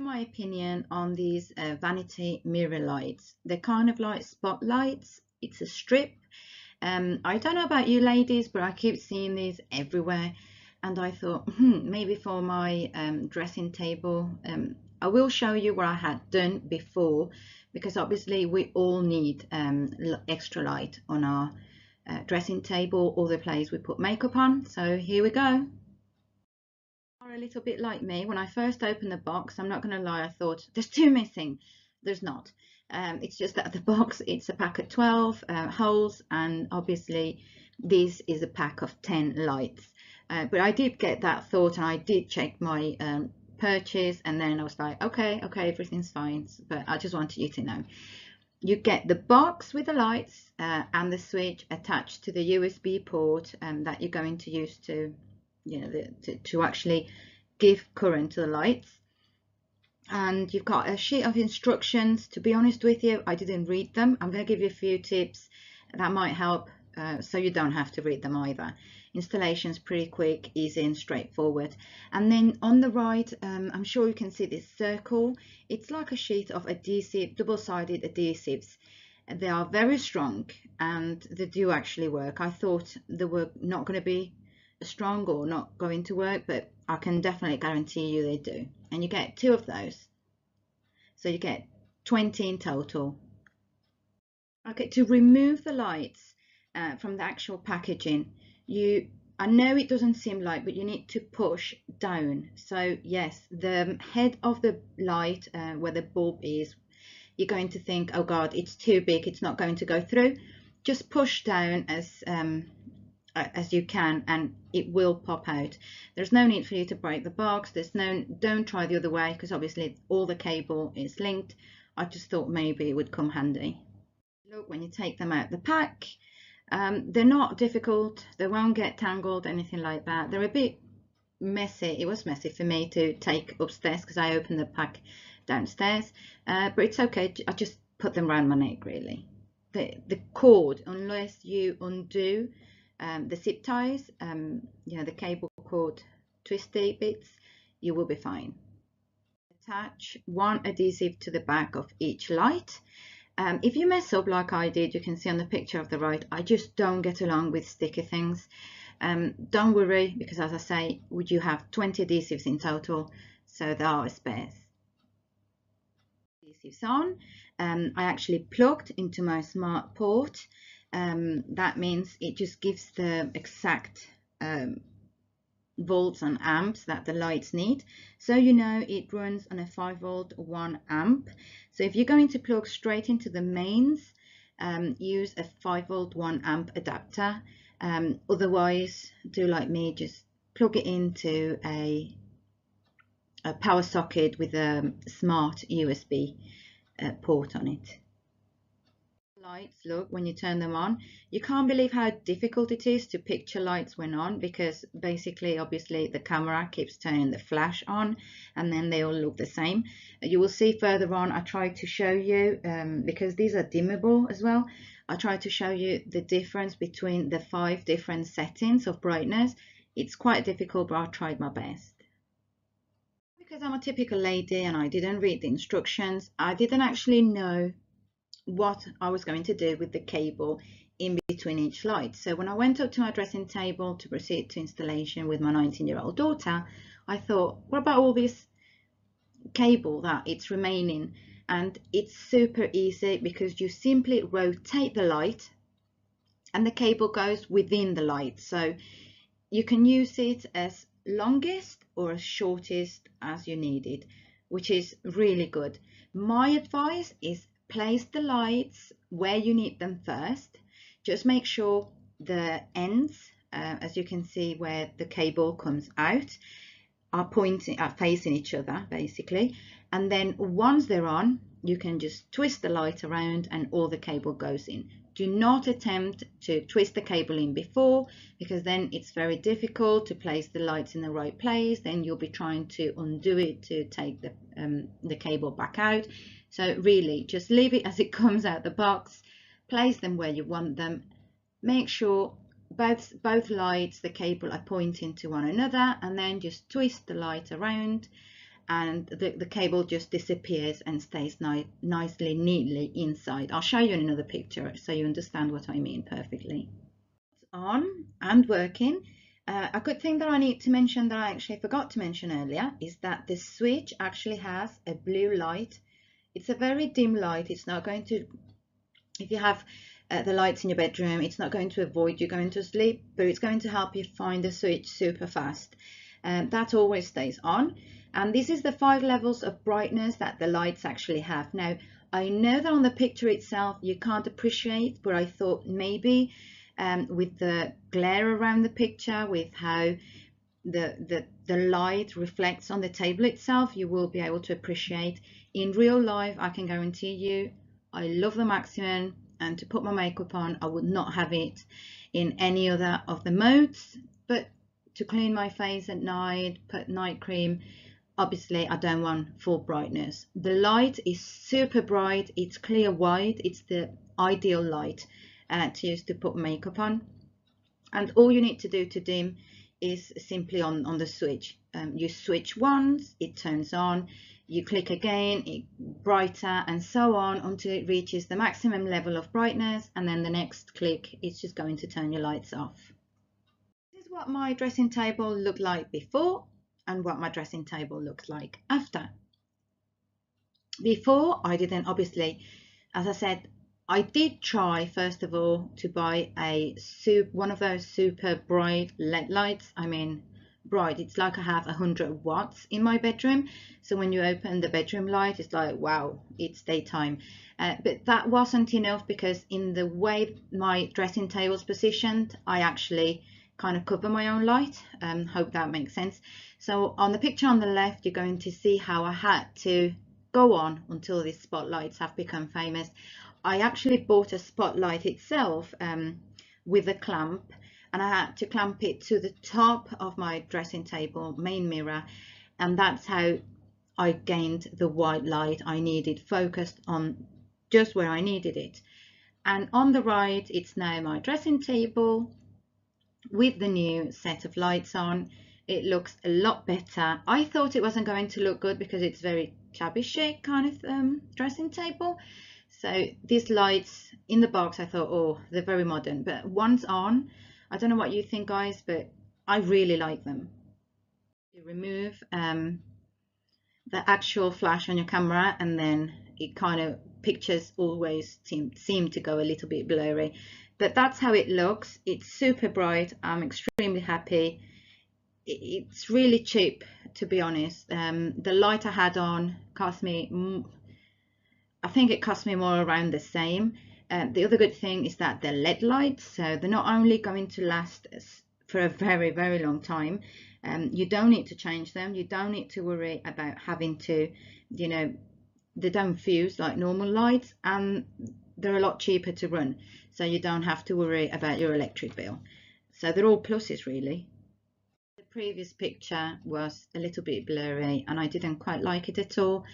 My opinion on these Vanity mirror lights. They're kind of like spotlights. It's a strip. I don't know about you ladies, but I keep seeing these everywhere, and I thought maybe for my dressing table. I will show you what I had done before, because obviously we all need extra light on our dressing table or the place we put makeup on. So here we go. A little bit like me, when I first opened the box, I'm not going to lie, I thought there's two missing. There's not. It's just that the box, it's a pack of 12 holes, and obviously this is a pack of 10 lights. But I did get that thought, and I did check my purchase, and then I was like, okay, everything's fine. But I just wanted you to know, you get the box with the lights and the switch attached to the USB port that you're going to use to to actually give current to the lights. And you've got a sheet of instructions. To be honest with you, I didn't read them. I'm going to give you a few tips that might help, so you don't have to read them either. Installation's pretty quick, easy and straightforward. And then on the right, I'm sure you can see this circle. It's like a sheet of adhesive, double-sided adhesives. They are very strong and they do actually work. I thought they were not going to be strong or not going to work, but I can definitely guarantee you they do. And you get 2 of those, so you get 20 in total. Okay, to remove the lights from the actual packaging, I know it doesn't seem like, but you need to push down. So yes, the head of the light where the bulb is, you're going to think, oh god, it's too big, it's not going to go through. Just push down as you can, and it will pop out. There's no need for you to break the box. Don't try the other way, because obviously all the cable is linked. I just thought maybe it would come handy. Look, when you take them out the pack, they're not difficult. They won't get tangled, anything like that. They're a bit messy. It was messy for me to take upstairs because I opened the pack downstairs, but it's okay. I just put them around my neck, really. The cord, unless you undo the zip ties, the cable cord twisty bits, you will be fine. Attach one adhesive to the back of each light. If you mess up like I did, you can see on the picture of the right, I just don't get along with sticky things. Don't worry, because as I say, you have 20 adhesives in total, so there are spares. Adhesives on. I actually plugged into my smart port. That means it just gives the exact volts and amps that the lights need. So it runs on a 5-volt 1 amp. So if you're going to plug straight into the mains, use a 5-volt 1 amp adapter. Otherwise, do like me, just plug it into a power socket with a smart USB port on it. Lights, look, when you turn them on, you can't believe how difficult it is to picture lights when on, because basically, obviously, the camera keeps turning the flash on, and then they all look the same. You will see further on, I tried to show you, because these are dimmable as well, I tried to show you the difference between the 5 different settings of brightness. It's quite difficult, but I tried my best. Because I'm a typical lady and I didn't read the instructions, I didn't actually know what I was going to do with the cable in between each light. So when I went up to my dressing table to proceed to installation with my 19-year-old daughter, I thought, what about all this cable that it's remaining? And it's super easy, because you simply rotate the light and the cable goes within the light. So you can use it as longest or as shortest as you need it, which is really good. My advice is place the lights where you need them first. Just make sure the ends, as you can see where the cable comes out, are facing each other basically. And then once they're on, you can just twist the light around and all the cable goes in. Do not attempt to twist the cable in before, because then it's very difficult to place the lights in the right place. Then you'll be trying to undo it to take the cable back out. So really, just leave it as it comes out the box. Place them where you want them. Make sure both lights, the cable, are pointing to one another, and then just twist the light around and the cable just disappears and stays nicely, neatly inside. I'll show you in another picture so you understand what I mean perfectly. On and working. A good thing that I need to mention that I actually forgot to mention earlier is that the switch actually has a blue light. It's a very dim light. It's not going to, if you have the lights in your bedroom, it's not going to avoid you going to sleep, but it's going to help you find the switch super fast. That always stays on. And this is the 5 levels of brightness that the lights actually have. Now, I know that on the picture itself you can't appreciate, but I thought maybe with the glare around the picture, with how the light reflects on the table itself, you will be able to appreciate. In real life, I can guarantee you, I love the maximum, and to put my makeup on, I would not have it in any other of the modes. But to clean my face at night, put night cream, obviously I don't want full brightness. The light is super bright, it's clear white, it's the ideal light to use to put makeup on. And all you need to do to dim is simply on the switch. You switch once, it turns on, you click again, it brighter, and so on until it reaches the maximum level of brightness, and then the next click it's just going to turn your lights off. This is what my dressing table looked like before and what my dressing table looks like after. Before, I didn't, obviously, as I said, I did try first of all to buy one of those super bright LED lights. I mean bright, it's like I have 100 watts in my bedroom, so when you open the bedroom light it's like wow, it's daytime. But that wasn't enough, because in the way my dressing table's positioned, I actually kind of cover my own light. Hope that makes sense. So on the picture on the left, you're going to see how I had to go on until these spotlights have become famous. I actually bought a spotlight itself with a clamp, and I had to clamp it to the top of my dressing table main mirror, and that's how I gained the white light I needed, focused on just where I needed it. And on the right, it's now my dressing table with the new set of lights on. It looks a lot better. I thought it wasn't going to look good because it's very shabby chic kind of dressing table. So these lights in the box, I thought, oh, they're very modern. But once on, I don't know what you think, guys, but I really like them. You remove the actual flash on your camera, and then it kind of pictures always seem to go a little bit blurry. But that's how it looks. It's super bright. I'm extremely happy. It's really cheap, to be honest. The light I had on cost me, I think it cost me more around the same. The other good thing is that they're LED lights, so they're not only going to last for a very, very long time. You don't need to change them. You don't need to worry about having to, you know, they don't fuse like normal lights, and they're a lot cheaper to run, so you don't have to worry about your electric bill. So they're all pluses, really. The previous picture was a little bit blurry and I didn't quite like it at all.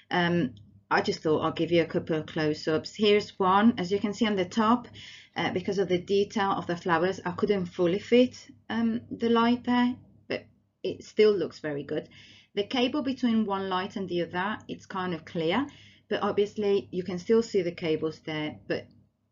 I just thought I'll give you a couple of close-ups. Here's one. As you can see on the top, because of the detail of the flowers, I couldn't fully fit the light there, but it still looks very good. The cable between one light and the other, it's kind of clear, but obviously you can still see the cables there, but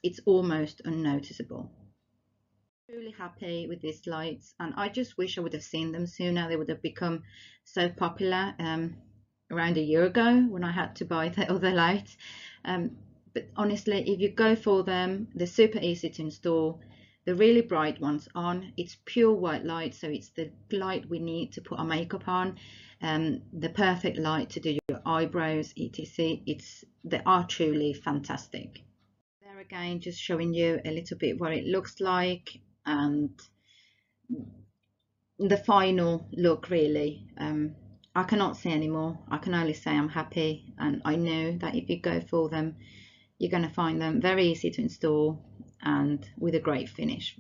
it's almost unnoticeable. Truly happy with these lights, and I just wish I would have seen them sooner. They would have become so popular around a year ago when I had to buy the other lights. But honestly, if you go for them, they're super easy to install. The really bright ones on, it's pure white light, so it's the light we need to put our makeup on, the perfect light to do your eyebrows, etc. They are truly fantastic. There again, just showing you a little bit what it looks like and the final look, really. I cannot say anymore. I can only say I'm happy, and I know that if you go for them, you're going to find them very easy to install and with a great finish.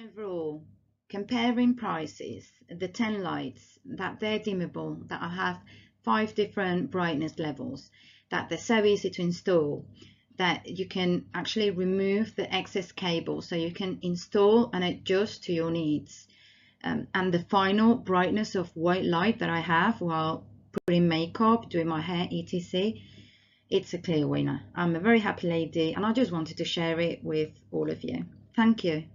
Overall, comparing prices, the 10 lights, that they're dimmable, that I have 5 different brightness levels, that they're so easy to install, that you can actually remove the excess cable, so you can install and adjust to your needs. and the final brightness of white light that I have while putting makeup, doing my hair, etc. It's a clear winner. I'm a very happy lady, and I just wanted to share it with all of you. Thank you.